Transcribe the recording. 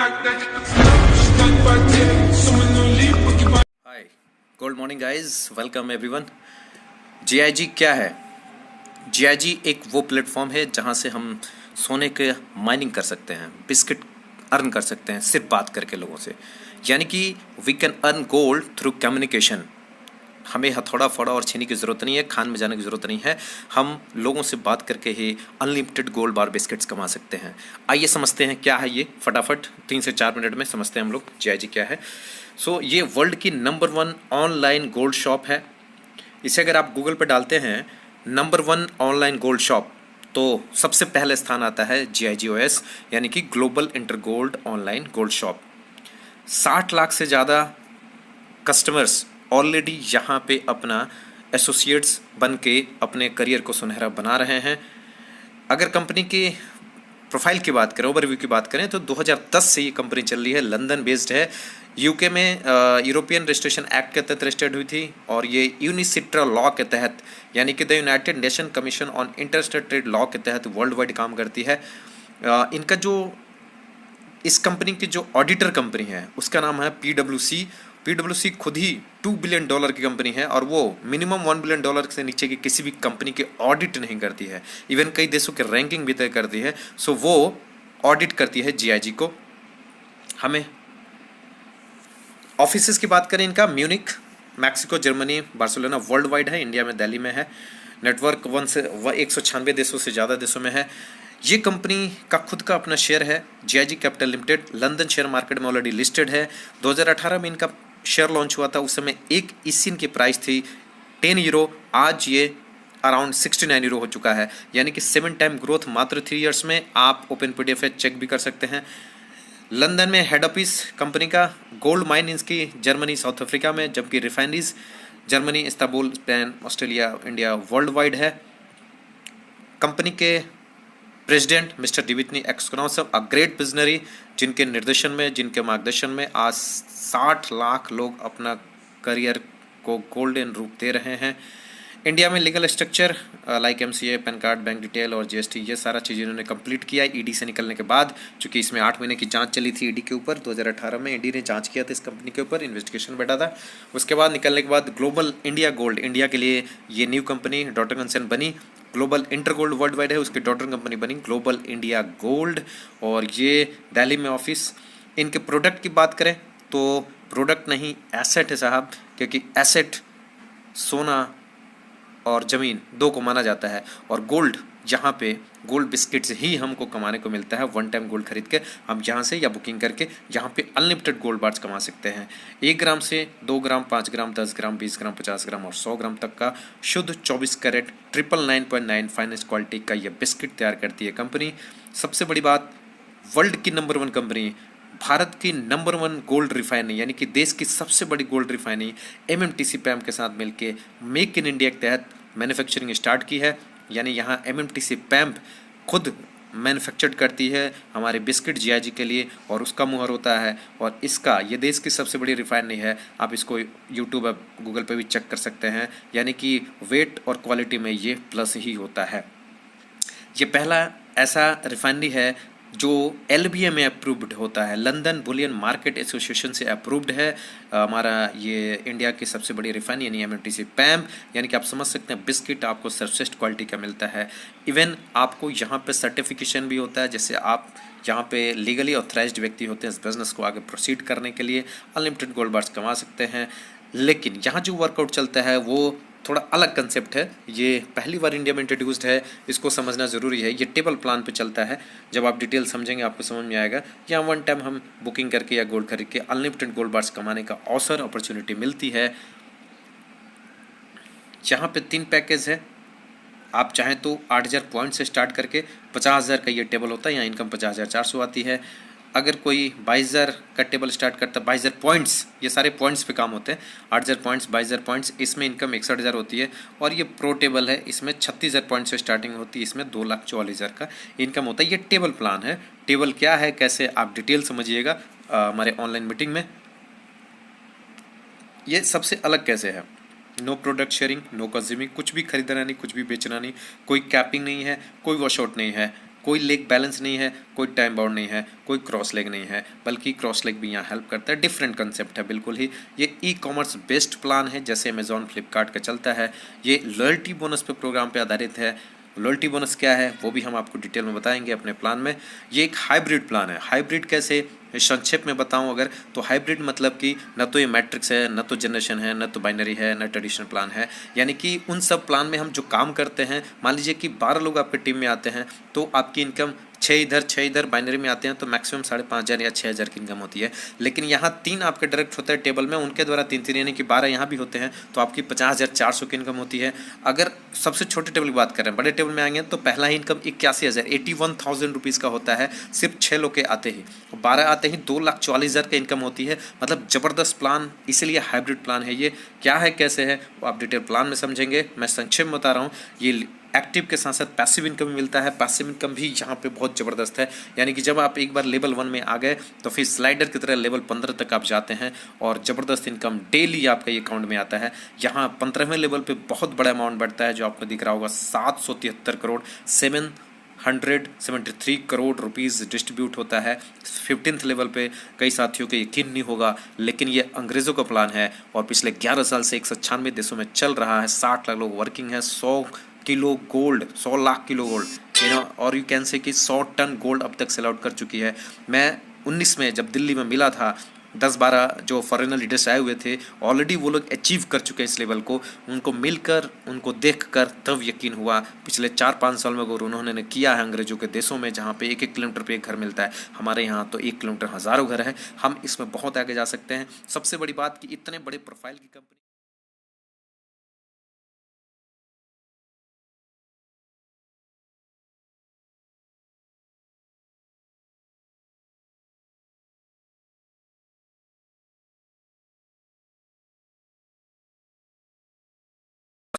हाय, good morning guys, welcome everyone. GIG क्या है? GIG एक वो प्लेटफॉर्म है जहां से हम सोने के माइनिंग कर सकते हैं, बिस्किट अर्न कर सकते हैं सिर्फ बात करके लोगों से। यानी कि we can earn gold through communication. हमें हथौड़ा फोड़ा और छीनी की ज़रूरत नहीं है, खान में जाने की ज़रूरत नहीं है। हम लोगों से बात करके ही अनलिमिटेड गोल्ड बार बिस्किट्स कमा सकते हैं। आइए समझते हैं क्या है ये, फटाफट 3 से 4 मिनट में समझते हैं हम लोग जीआईजी क्या है। ये वर्ल्ड की नंबर 1 ऑनलाइन गोल्ड शॉप है। इसे अगर आप गूगल पर डालते हैं नंबर 1 ऑनलाइन गोल्ड शॉप, तो सबसे पहले स्थान आता है GIGOS, यानी कि global inter gold online gold shop. 60 lakh से ज़्यादा कस्टमर्स ऑलरेडी यहाँ पे अपना एसोसिएट्स बन के अपने करियर को सुनहरा बना रहे हैं। अगर कंपनी की प्रोफाइल की बात करें, ओवरव्यू की बात करें, तो 2010 से ये कंपनी चल रही है, लंदन बेस्ड है। यूके में यूरोपियन रजिस्ट्रेशन एक्ट के तहत रजिस्टर्ड हुई थी और ये यूनिसिट्रा लॉ के तहत, यानी कि the United nation commission on interstate trade law के तहत वर्ल्ड वाइड काम करती है। इनका जो इस कंपनी की जो ऑडिटर कंपनी है उसका नाम है PwC। PwC खुद ही $2 बिलियन की कंपनी है और वो मिनिमम $1 बिलियन से नीचे की किसी भी कंपनी के ऑडिट नहीं करती है, इवन कई देशों के रैंकिंग भी तय करती है। वो ऑडिट करती है जीआईजी को। हमें ऑफिसेस की बात करें, इनका Munich, Mexico, Germany, Barcelona, world wide है। इंडिया में दिल्ली में है। नेटवर्क 196 देशों से ज़्यादा देशों में है। ये कंपनी का खुद का अपना शेयर है, GIG capital limited, London share market में ऑलरेडी लिस्टेड है। 2018 में इनका शेयर लॉन्च हुआ था, उस समय एक इसिन की प्राइस थी 10 यूरो। आज ये अराउंड 69 यूरो हो चुका है, यानी कि 7 टाइम ग्रोथ मात्र 3 ईयर्स में। आप ओपन PDF है, चेक भी कर सकते हैं। लंदन में हेड ऑफिस कंपनी का, गोल्ड माइन इसकी जर्मनी, साउथ अफ्रीका में, जबकि refineries Germany, Istanbul, Spain, Australia, India, world wide है। कंपनी के प्रेसिडेंट मिस्टर डिविटनी एक्सक्रोनोसव, अ ग्रेट विजनरी, जिनके निर्देशन में, जिनके मार्गदर्शन में आज 60 लाख लोग अपना करियर को गोल्डन रूप दे रहे हैं। इंडिया में legal structure like MCA, pan card, bank detail और GST, ये सारा चीज़ इन्होंने कंप्लीट किया ईडी से निकलने के बाद, चूँकि इसमें 8 महीने की जांच चली थी ईडी के ऊपर। 2018 में ईडी ने जांच किया था इस कंपनी के ऊपर, इन्वेस्टिगेशन बैठा था। उसके बाद निकलने के बाद ग्लोबल इंडिया गोल्ड, इंडिया के लिए ये न्यू कंपनी डॉटर कंसर्न बनी। Global inter gold world wide है, उसकी डॉटर कंपनी बनी ग्लोबल इंडिया गोल्ड, और ये दिल्ली में ऑफिस। इनके प्रोडक्ट की बात करें तो प्रोडक्ट नहीं एसेट है साहब, क्योंकि एसेट सोना और ज़मीन दो को माना जाता है, और गोल्ड, यहाँ पे गोल्ड बिस्किट्स ही हमको कमाने को मिलता है। 1 टाइम गोल्ड खरीद के हम यहाँ से या बुकिंग करके यहाँ पे अनलिमिटेड गोल्ड बार्स कमा सकते हैं। 1 ग्राम से 2 ग्राम, 5 ग्राम, 10 ग्राम, 20 ग्राम, 50 ग्राम और 100 ग्राम तक का शुद्ध 24 कैरेट 999.9 फाइनेस्ट क्वालिटी का ये बिस्किट तैयार करती है कंपनी। सबसे बड़ी बात, वर्ल्ड की नंबर 1 कंपनी, भारत की नंबर 1 गोल्ड रिफाइनरी, यानी कि देश की सबसे बड़ी गोल्ड रिफाइनरी MMTC पैम के साथ मिलके मेक इन इंडिया के तहत मैन्युफैक्चरिंग स्टार्ट की है। यानी यहाँ MMTC पैम खुद मैन्युफैक्चर्ड करती है हमारे बिस्किट जीआईजी के लिए, और उसका मुहर होता है। और इसका, ये देश की सबसे बड़ी रिफाइनरी है। आप इसको यूट्यूब, गूगल पे भी चेक कर सकते हैं। यानी कि वेट और क्वालिटी में ये प्लस ही होता है। ये पहला ऐसा रिफाइनरी है जो LBA में अप्रूव्ड होता है, लंदन बुलियन मार्केट एसोसिएशन से अप्रूव्ड है। हमारा ये इंडिया की सबसे बड़ी रिफाइनरी यानी MMTC पैम, यानी कि आप समझ सकते हैं बिस्किट आपको सर्वश्रेष्ठ क्वालिटी का मिलता है। इवन आपको यहाँ पे सर्टिफिकेशन भी होता है, जैसे आप यहाँ पे लीगली ऑथराइज्ड व्यक्ति होते हैं इस बिज़नेस को आगे प्रोसीड करने के लिए, अनलिमिटेड गोल्ड बार्स कमा सकते हैं। लेकिन यहाँ जो वर्कआउट चलता है वो थोड़ा अलग कंसेप्ट है। ये पहली बार इंडिया में इंट्रोड्यूस्ड है, इसको समझना ज़रूरी है। ये टेबल प्लान पे चलता है, जब आप डिटेल समझेंगे आपको समझ में आएगा। यहाँ 1 टाइम हम बुकिंग करके या गोल्ड खरीद के अनलिमिटेड गोल्ड बार्स कमाने का अवसर, अपॉर्चुनिटी मिलती है। यहाँ पे 3 पैकेज है। आप चाहें तो 8000 पॉइंट से स्टार्ट करके 50,000 का ये टेबल होता है, यहाँ इनकम 50,400 आती है। अगर कोई 22,000 का टेबल स्टार्ट करता है, 22,000 पॉइंट्स, ये सारे पॉइंट्स पे काम होते हैं, 8,000 पॉइंट्स, 22,000 पॉइंट्स, इसमें इनकम 61,000 होती है। और ये प्रो टेबल है, इसमें 36,000 पॉइंट्स से स्टार्टिंग होती है, इसमें 2,44,000 का इनकम होता है। ये टेबल प्लान है। टेबल क्या है, कैसे, आप डिटेल समझिएगा हमारे ऑनलाइन मीटिंग में। ये सबसे अलग कैसे है, no product sharing, no consuming, कुछ भी खरीदना नहीं, कुछ भी बेचना नहीं, कोई कैपिंग नहीं है, कोई वॉश आउट नहीं है, कोई लेग बैलेंस नहीं है, कोई टाइम बाउंड नहीं है, कोई क्रॉस लेग नहीं है, बल्कि क्रॉस लेग भी यहाँ हेल्प करता है। डिफरेंट कंसेप्ट है बिल्कुल ही। ये ई कॉमर्स बेस्ड प्लान है, जैसे अमेजॉन फ्लिपकार्ट का चलता है। ये लॉयल्टी बोनस पे प्रोग्राम पे आधारित है। लॉयल्टी बोनस क्या है वो भी हम आपको डिटेल में बताएंगे अपने प्लान में। ये एक हाइब्रिड प्लान है। हाइब्रिड कैसे, संक्षेप में बताऊं अगर, तो हाइब्रिड मतलब कि न तो ये मैट्रिक्स है, न तो जनरेशन है, न तो बाइनरी है, न ट्रेडिशनल प्लान है। यानी कि उन सब प्लान में हम जो काम करते हैं, मान लीजिए कि 12 लोग आपके टीम में आते हैं, तो आपकी इनकम 6 इधर बाइनरी में आते हैं, तो मैक्सिमम 5,500 या 6,000 की इनकम होती है। लेकिन यहाँ 3 आपके डायरेक्ट होता है टेबल में, उनके द्वारा 3 यानी कि 12 यहाँ भी होते हैं, तो आपकी 50,400 की इनकम होती है। अगर सबसे छोटे टेबल की बात करें, बड़े टेबल में आएंगे तो पहला ही इनकम 81,000 रुपीज़ का होता है, सिर्फ 6 लोग के आते ही। 12 आते ही 2,44,000 का इनकम होती है। मतलब ज़बरदस्त प्लान, इसीलिए हाइब्रिड प्लान है। ये क्या है, कैसे है, वो आप डिटेल प्लान में समझेंगे। मैं संक्षेप में बता रहा हूँ। ये एक्टिव के साथ साथ पैसिव इनकम मिलता है। पैसिव इनकम भी यहाँ पे बहुत ज़बरदस्त है। यानी कि जब आप एक बार लेवल 1 में आ गए तो फिर स्लाइडर की तरह लेवल 15 तक आप जाते हैं और ज़बरदस्त इनकम डेली आपका ये अकाउंट में आता है। यहाँ 15वें लेवल पे बहुत बड़ा अमाउंट बढ़ता है, जो आपको दिख रहा होगा 773 करोड़ 773 करोड़ रुपीज़ डिस्ट्रीब्यूट होता है। 15th लेवल पे कई साथियों को यकीन नहीं होगा, लेकिन ये अंग्रेज़ों का प्लान है और पिछले 11 साल से 196 देशों में चल रहा है। 60 लाख लोग वर्किंग है। 100 kilo gold, 100 lakh kilo gold, और यू कैन से कि 100 टन गोल्ड अब तक सेल आउट कर चुकी है। मैं 19 में जब दिल्ली में मिला था, 10-12 जो फॉरेनर लीडर्स आए हुए थे, ऑलरेडी वो लोग अचीव कर चुके हैं इस लेवल को। उनको मिलकर, उनको देखकर तब यकीन हुआ। पिछले 4-5 साल में अगर उन्होंने किया है अंग्रेजों के देशों में, जहाँ पे 1-1 किलोमीटर पे एक घर मिलता है, हमारे यहाँ तो 1 किलोमीटर हज़ारों घर है। हम इसमें बहुत आगे जा सकते हैं। सबसे बड़ी बात कि इतने बड़े प्रोफाइल की कंपनी